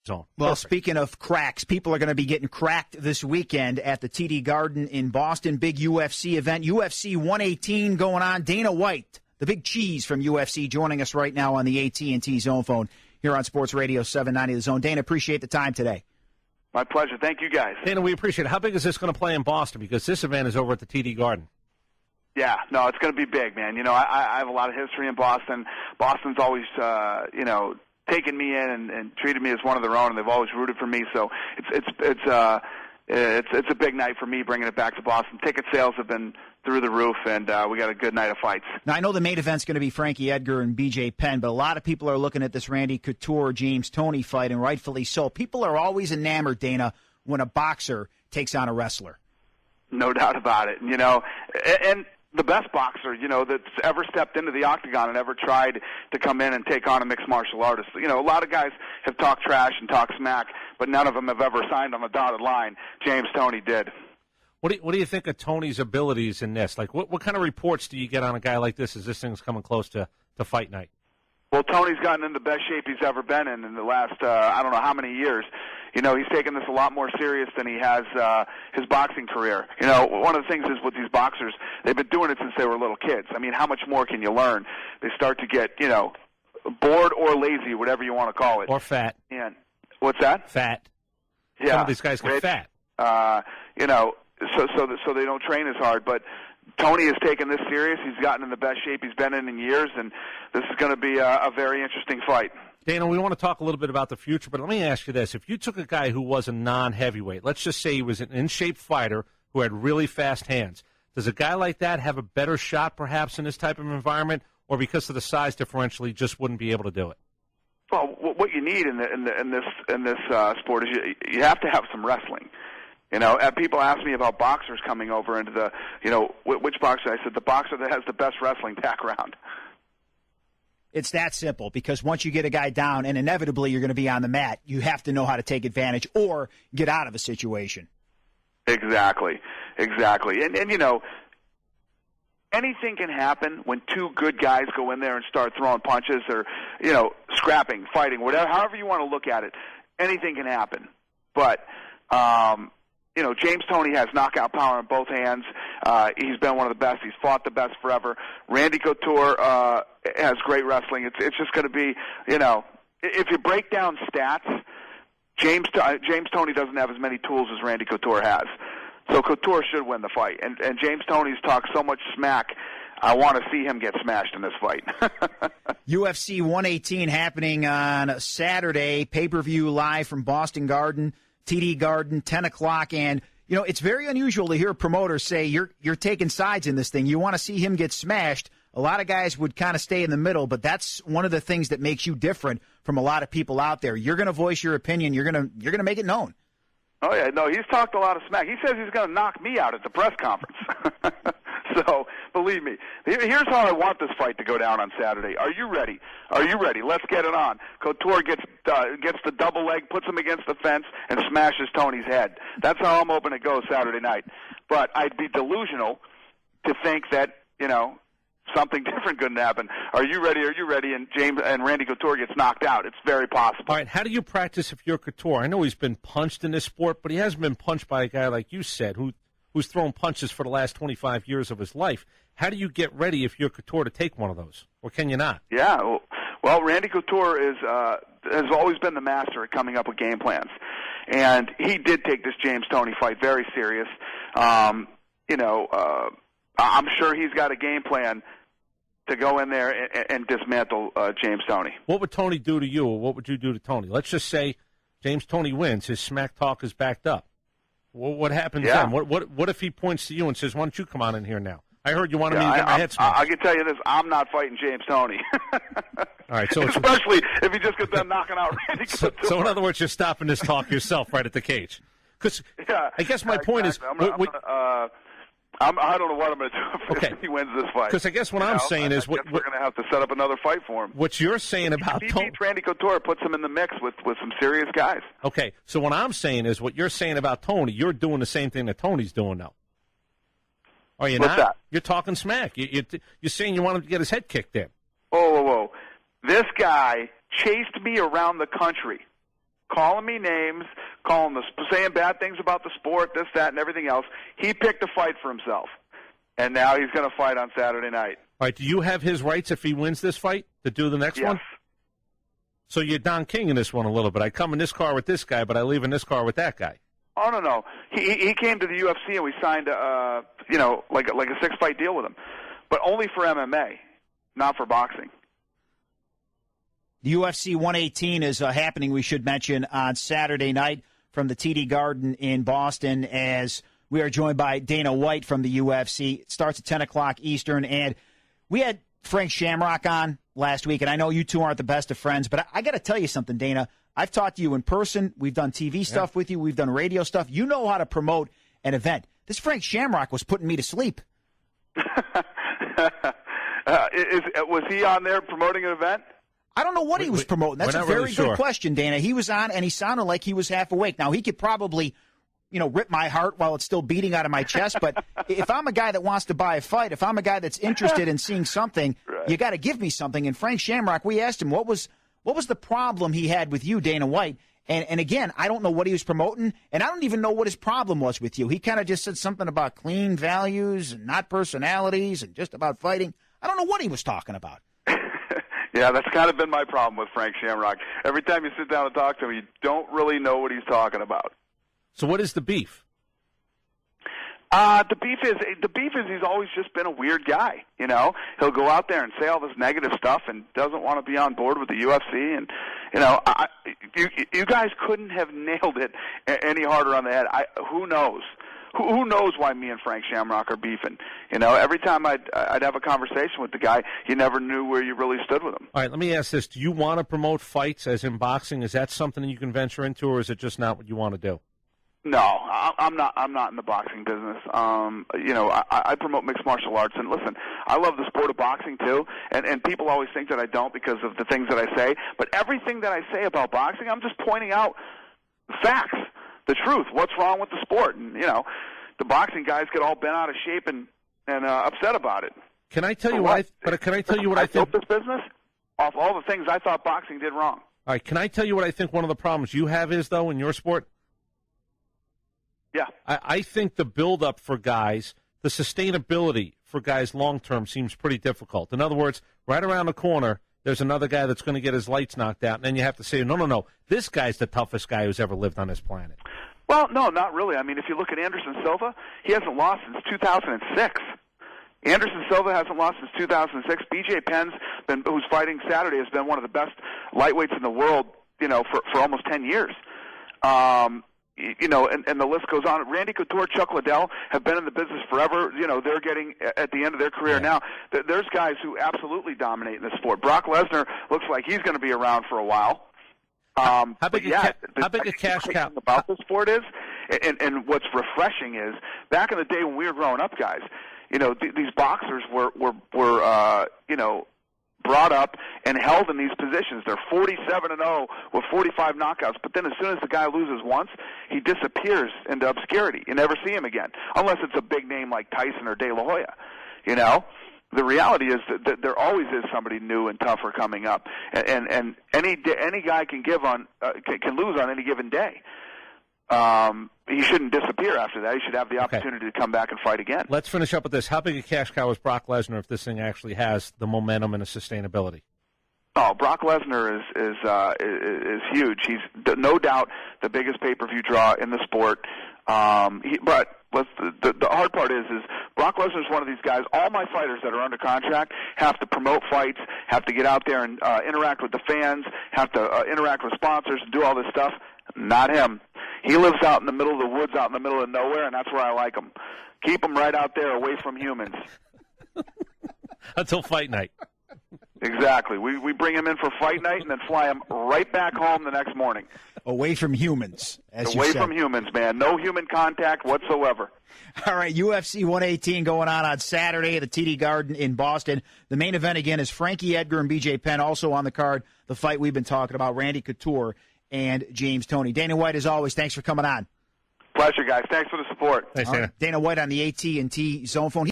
zone. Well, Perfect. speaking of cracks, people are going to be getting cracked this weekend at the TD Garden in Boston. Big UFC event, UFC 118 going on. Dana White, the big cheese from UFC, joining us right now on the AT&T Zone phone here on Sports Radio 790 The Zone. Dana, appreciate the time today. My pleasure. Thank you, guys. Dana, we appreciate it. How big is this going to play in Boston? Because this event is over at the TD Garden. Yeah, no, it's going to be big, man. You know, I have a lot of history in Boston. Boston's always, taken me in and treated me as one of their own, and they've always rooted for me. So it's a big night for me bringing it back to Boston. Ticket sales have been through the roof, and we got a good night of fights. Now, I know the main event's going to be Frankie Edgar and BJ Penn, but a lot of people are looking at this Randy Couture-James Toney fight, and rightfully so. People are always enamored, Dana, when a boxer takes on a wrestler. No doubt about it. You know, and the best boxer, you know, that's ever stepped into the octagon and ever tried to come in and take on a mixed martial artist. You know, a lot of guys have talked trash and talked smack, but none of them have ever signed on the dotted line. James Toney did. What do you think of Tony's abilities in this? Like, what kind of reports do you get on a guy like this as this thing's coming close to fight night? Well, Tony's gotten in the best shape he's ever been in the last, I don't know how many years. You know, he's taken this a lot more serious than he has his boxing career. You know, one of the things is with these boxers, they've been doing it since they were little kids. I mean, how much more can you learn? They start to get, you know, bored or lazy, whatever you want to call it. Or fat. And what's that? Fat. Yeah. Some of these guys get fat. You know, so they don't train as hard. But Tony has taken this serious. He's gotten in the best shape he's been in years, and this is going to be a very interesting fight. Dana, we want to talk a little bit about the future, but let me ask you this. If you took a guy who was a non-heavyweight, let's just say he was an in-shape fighter who had really fast hands, does a guy like that have a better shot perhaps in this type of environment, or because of the size differential, he just wouldn't be able to do it? Well, what you need in this sport is you have to have some wrestling. You know, people ask me about boxers coming over into the, you know, which boxer? I said the boxer that has the best wrestling background. It's that simple, because once you get a guy down, and inevitably you're going to be on the mat, you have to know how to take advantage or get out of a situation. Exactly. And you know, anything can happen when two good guys go in there and start throwing punches or, you know, scrapping, fighting, whatever, however you want to look at it. Anything can happen. But, you know, James Toney has knockout power in both hands. He's been one of the best. He's fought the best forever. Randy Couture has great wrestling. It's just going to be, you know, if you break down stats, James Toney doesn't have as many tools as Randy Couture has. So Couture should win the fight. And James Toney's talked so much smack, I want to see him get smashed in this fight. UFC 118 happening on Saturday, pay-per-view live from Boston Garden. TD Garden, 10 o'clock, and, you know, it's very unusual to hear promoters say you're taking sides in this thing. You want to see him get smashed. A lot of guys would kind of stay in the middle, but that's one of the things that makes you different from a lot of people out there. You're going to voice your opinion. You're going to make it known. Oh, yeah, no, he's talked a lot of smack. He says he's going to knock me out at the press conference. So, believe me, here's how I want this fight to go down on Saturday. Are you ready? Let's get it on. Couture gets the double leg, puts him against the fence, and smashes Toney's head. That's how I'm hoping it goes Saturday night. But I'd be delusional to think that, you know, something different couldn't happen. Are you ready? And Randy Couture gets knocked out. It's very possible. All right, how do you practice if you're Couture? I know he's been punched in this sport, but he hasn't been punched by a guy like you said, who's thrown punches for the last 25 years of his life. How do you get ready if you're Couture to take one of those, or can you not? Yeah, well, Randy Couture has always been the master at coming up with game plans, and he did take this James Toney fight very serious. You know, I'm sure he's got a game plan to go in there and dismantle James Toney. What would Toney do to you, or what would you do to Toney? Let's just say James Toney wins. His smack talk is backed up. What happens then? What if he points to you and says, why don't you come on in here now? I heard you wanted me to get my head smashed. I can tell you this, I'm not fighting James Toney. All right, so especially if he just gets done knocking out Randy Couture. So in other words, you're stopping this talk yourself right at the cage. Because I guess my point is... I don't know what I'm going to do if he wins this fight. Because I guess what I'm saying is... we're going to have to set up another fight for him. What you're saying about... If he beats Randy Couture, puts him in the mix with some serious guys. Okay, so what I'm saying is what you're saying about Toney, you're doing the same thing that Toney's doing now. Are you What's not? That? You're talking smack. You're saying you want him to get his head kicked in. Whoa. This guy chased me around the country calling me names, saying bad things about the sport, this, that, and everything else. He picked a fight for himself, and now he's going to fight on Saturday night. All right, do you have his rights if he wins this fight to do the next one? So you're Don King in this one a little bit. I come in this car with this guy, but I leave in this car with that guy. Oh, no. He came to the UFC, and we signed like a 6-fight deal with him, but only for MMA, not for boxing. The UFC 118 is happening, we should mention, on Saturday night from the TD Garden in Boston, as we are joined by Dana White from the UFC. It starts at 10 o'clock Eastern, and we had Frank Shamrock on last week, and I know you two aren't the best of friends, but I got to tell you something, Dana. I've talked to you in person. We've done TV stuff with you. We've done radio stuff. You know how to promote an event. This Frank Shamrock was putting me to sleep. Was he on there promoting an event? I don't know what he was promoting. That's a very good question, Dana. He was on, and he sounded like he was half awake. Now, he could probably, rip my heart while it's still beating out of my chest, but if I'm a guy that wants to buy a fight, if I'm a guy that's interested in seeing something, you got to give me something. And Frank Shamrock, we asked him, what was the problem he had with you, Dana White? And again, I don't know what he was promoting, and I don't even know what his problem was with you. He kind of just said something about clean values and not personalities and just about fighting. I don't know what he was talking about. Yeah, that's kind of been my problem with Frank Shamrock. Every time you sit down and talk to him, you don't really know what he's talking about. So what is the beef? The beef is he's always just been a weird guy. He'll go out there and say all this negative stuff and doesn't want to be on board with the UFC. And you guys couldn't have nailed it any harder on the head. Who knows? Who knows why me and Frank Shamrock are beefing? Every time I'd have a conversation with the guy, you never knew where you really stood with him. All right, let me ask this. Do you want to promote fights as in boxing? Is that something that you can venture into, or is it just not what you want to do? No, I'm not in the boxing business. I promote mixed martial arts, and listen, I love the sport of boxing too. And people always think that I don't because of the things that I say. But everything that I say about boxing, I'm just pointing out facts, the truth, what's wrong with the sport. And the boxing guys get all bent out of shape and upset about it. Can I tell you what? Can I tell you what I think? I built this business off all the things I thought boxing did wrong. All right, can I tell you what I think one of the problems you have is though in your sport? Yeah. I think the build-up for guys, the sustainability for guys long-term seems pretty difficult. In other words, right around the corner, there's another guy that's going to get his lights knocked out, and then you have to say, no, this guy's the toughest guy who's ever lived on this planet. Well, no, not really. I mean, if you look at Anderson Silva, he hasn't lost since 2006. Anderson Silva hasn't lost since 2006. B.J. Penn's who's fighting Saturday, has been one of the best lightweights in the world, for almost 10 years. And the list goes on. Randy Couture, Chuck Liddell have been in the business forever. They're getting at the end of their career now. There's guys who absolutely dominate in this sport. Brock Lesnar looks like he's going to be around for a while. How big a cash cow about this sport is, and what's refreshing is back in the day when we were growing up, guys. These boxers were brought up and held in these positions. They're 47-0 with 45 knockouts, but then as soon as the guy loses once, he disappears into obscurity. You never see him again, unless it's a big name like Tyson or De La Hoya. The reality is that there always is somebody new and tougher coming up, and any guy can lose on any given day. He shouldn't disappear after that. He should have the opportunity to come back and fight again. Let's finish up with this. How big a cash cow is Brock Lesnar if this thing actually has the momentum and the sustainability? Oh, Brock Lesnar is huge. He's no doubt the biggest pay-per-view draw in the sport. But the hard part is Brock Lesnar is one of these guys. All my fighters that are under contract have to promote fights, have to get out there and interact with the fans, have to interact with sponsors and do all this stuff. Not him. He lives out in the middle of the woods, out in the middle of nowhere, and that's where I like him. Keep him right out there away from humans. Until fight night. Exactly. We bring him in for fight night and then fly him right back home the next morning. Away from humans, as Away you said. from humans, man. No human contact whatsoever. All right, UFC 118 going on Saturday at the TD Garden in Boston. The main event, again, is Frankie Edgar and B.J. Penn. Also on the card, the fight we've been talking about, Randy Couture and James Toney. Dana White, as always, thanks for coming on. Pleasure, guys. Thanks for the support. Thanks, Dana. Dana White on the AT&T Zone Phone.